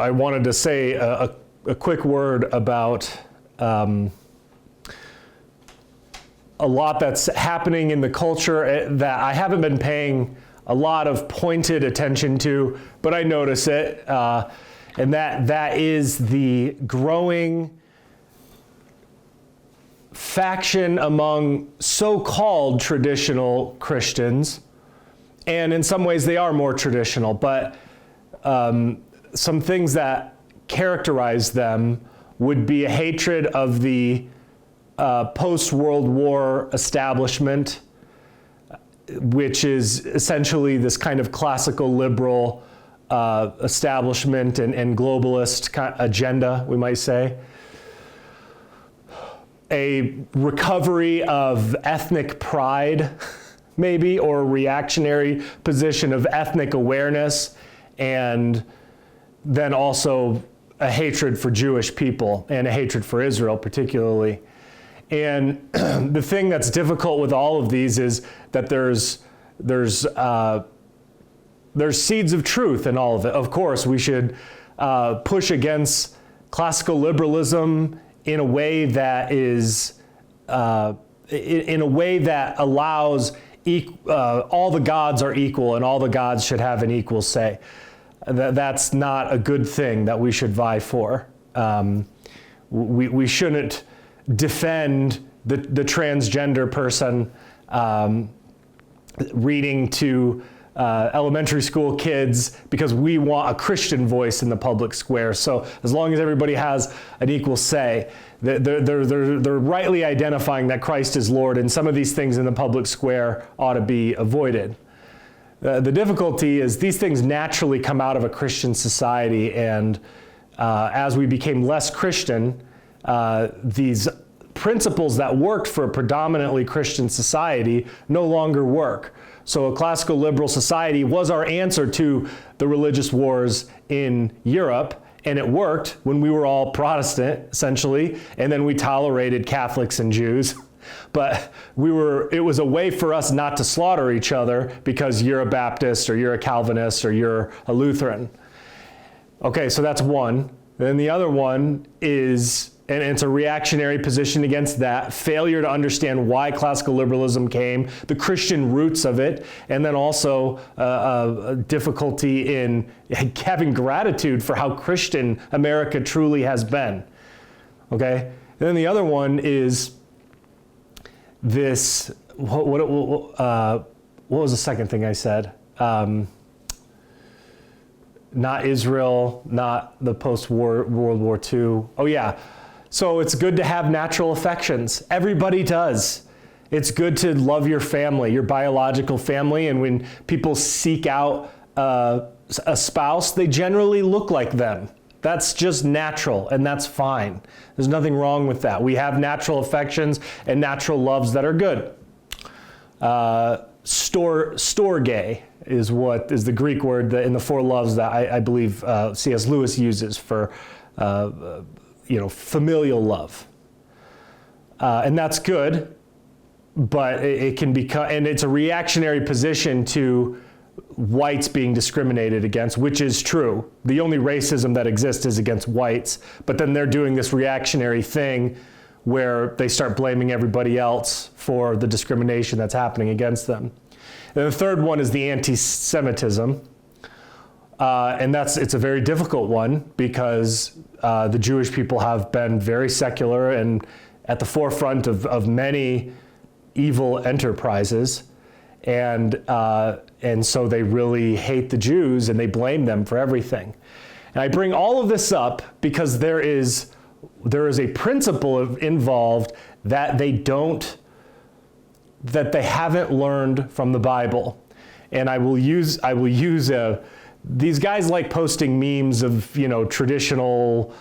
I wanted to say a quick word about a lot that's happening in the culture that I haven't been paying a lot of pointed attention to, but I notice it, and that is the growing faction among so-called traditional Christians, and in some ways they are more traditional, but some things that characterize them would be a hatred of the post-World War establishment, which is essentially this kind of classical liberal establishment and globalist agenda, we might say. A recovery of ethnic pride, maybe, or a reactionary position of ethnic awareness, and then also a hatred for Jewish people and a hatred for Israel particularly. And the thing that's difficult with all of these is that there's seeds of truth in all of it. Of course, we should push against classical liberalism in a way that is, in a way that allows all the gods are equal and all the gods should have an equal say. That's not a good thing that we should vie for. We shouldn't defend the transgender person reading to elementary school kids because we want a Christian voice in the public square. So as long as everybody has an equal say, they're rightly identifying that Christ is Lord, and some of these things in the public square ought to be avoided. The difficulty is these things naturally come out of a Christian society, and as we became less Christian, these principles that worked for a predominantly Christian society no longer work. So a classical liberal society was our answer to the religious wars in Europe, and it worked when we were all Protestant, essentially, and then we tolerated Catholics and Jews. But it was a way for us not to slaughter each other because you're a Baptist or you're a Calvinist or you're a Lutheran. Okay, so that's one. Then the other one is, and it's a reactionary position against that, failure to understand why classical liberalism came, the Christian roots of it, and then also a difficulty in having gratitude for how Christian America truly has been. Okay? And then the other one is this, what was the second thing I said? Not Israel, not the post-World War II. Oh yeah, so it's good to have natural affections. Everybody does. It's good to love your family, your biological family, and when people seek out a spouse, they generally look like them. That's just natural, and that's fine. There's nothing wrong with that. We have natural affections and natural loves that are good. Storge is what is the Greek word that in the four loves that I believe C.S. Lewis uses for familial love. And that's good, but it can become, and it's a reactionary position to whites being discriminated against, which is true. The only racism that exists is against whites, but then they're doing this reactionary thing where they start blaming everybody else for the discrimination that's happening against them. And the third one is the anti-Semitism. And it's a very difficult one because the Jewish people have been very secular and at the forefront of many evil enterprises. And so they really hate the Jews and they blame them for everything. And I bring all of this up because there is a principle involved that they haven't learned from the Bible. And I will use these guys like posting memes of, traditional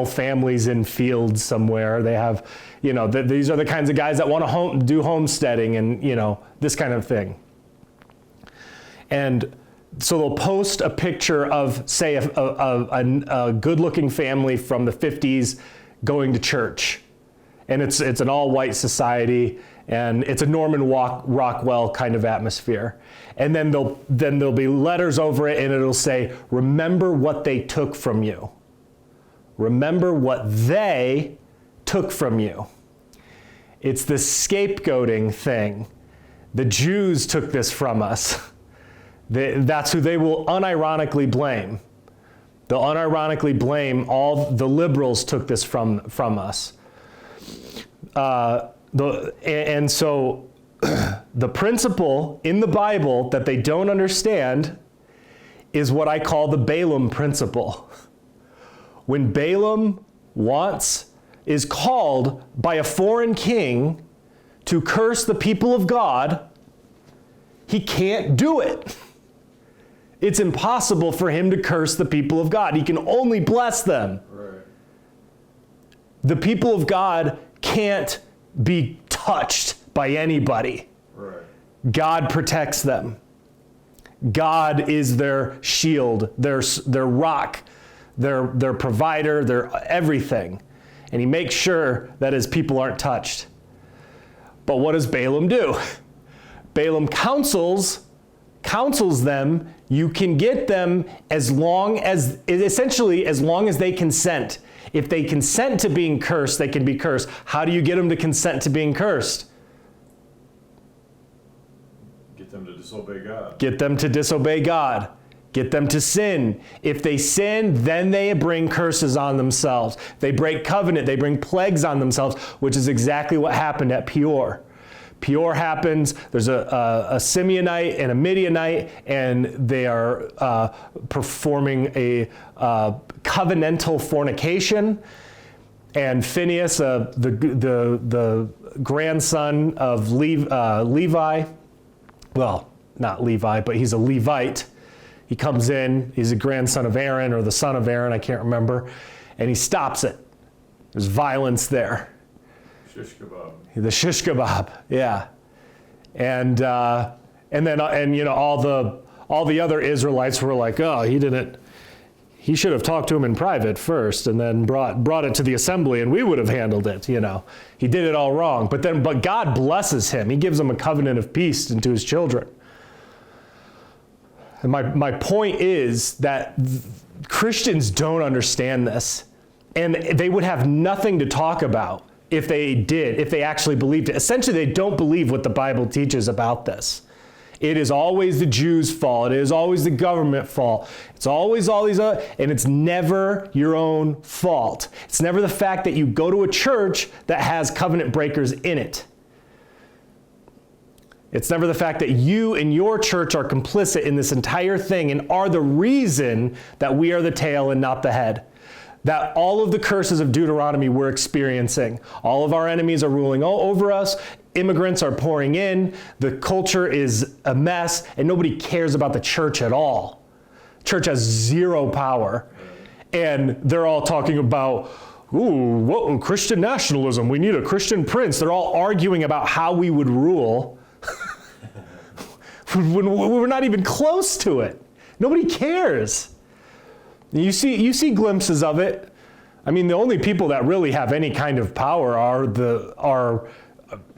families in fields somewhere. They have, these are the kinds of guys that want to do homesteading and, this kind of thing. And so they'll post a picture of, say, a good-looking family from the 50s going to church. And it's an all-white society, and it's a Norman Rockwell kind of atmosphere. And then there'll be letters over it, and it'll say, remember what they took from you. Remember what they took from you. It's the scapegoating thing. The Jews took this from us. That's who they will unironically blame. They'll unironically blame all the liberals took this from us. And so the principle in the Bible that they don't understand is what I call the Balaam Principle. When Balaam is called by a foreign king to curse the people of God, he can't do it. It's impossible for him to curse the people of God. He can only bless them. Right. The people of God can't be touched by anybody. Right. God protects them. God is their shield, their rock, their provider, their everything. And he makes sure that his people aren't touched. But what does Balaam do? Balaam counsels them. You can get them as long as they consent. If they consent to being cursed, they can be cursed. How do you get them to consent to being cursed? Get them to disobey God. Get them to disobey God. Get them to sin. If they sin, then they bring curses on themselves. They break covenant. They bring plagues on themselves, which is exactly what happened at Peor. Peor happens. There's a Simeonite and a Midianite, and they are performing a covenantal fornication. And Phineas, the grandson of Levi, well, not Levi, but he's a Levite. He comes in, he's a grandson of Aaron, or the son of Aaron, I can't remember, and he stops it. There's violence there. Shish kebab. The shish kebab, yeah. And then all the other Israelites were like, oh, he should have talked to him in private first and then brought it to the assembly and we would have handled it, He did it all wrong. But God blesses him. He gives him a covenant of peace into his children. And my point is that Christians don't understand this. And they would have nothing to talk about if they actually believed it. Essentially, they don't believe what the Bible teaches about this. It is always the Jews' fault. It is always the government fault. It's always all these other, and it's never your own fault. It's never the fact that you go to a church that has covenant breakers in it. It's never the fact that you and your church are complicit in this entire thing and are the reason that we are the tail and not the head. That all of the curses of Deuteronomy we're experiencing. All of our enemies are ruling all over us. Immigrants are pouring in. The culture is a mess, and nobody cares about the church at all. Church has zero power. And they're all talking about, Christian nationalism. We need a Christian prince. They're all arguing about how we would rule. We're not even close to it. Nobody cares. You see glimpses of it. I mean, the only people that really have any kind of power are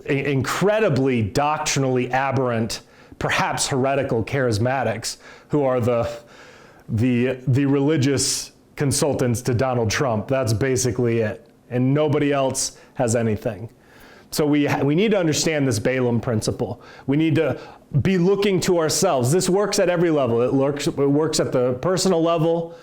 incredibly doctrinally aberrant, perhaps heretical charismatics, who are the religious consultants to Donald Trump. That's basically it. And nobody else has anything. So we need to understand this Balaam principle. We need to be looking to ourselves. This works at every level. It works at the personal level.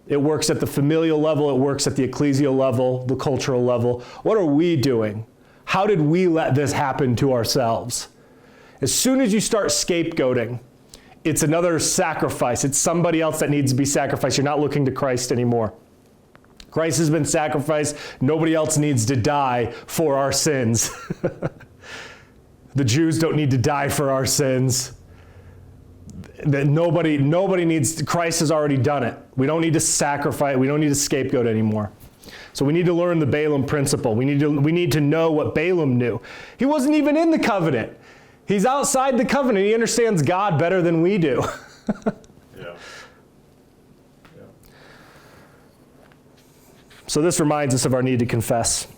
It works at the familial level. It works at the ecclesial level, the cultural level. What are we doing? How did we let this happen to ourselves? As soon as you start scapegoating, it's another sacrifice. It's somebody else that needs to be sacrificed. You're not looking to Christ anymore. Christ has been sacrificed. Nobody else needs to die for our sins. The Jews don't need to die for our sins. Nobody needs to, Christ has already done it. We don't need to sacrifice. We don't need to scapegoat anymore. So we need to learn the Balaam principle. We need to know what Balaam knew. He wasn't even in the covenant. He's outside the covenant. He understands God better than we do. Yeah. So this reminds us of our need to confess.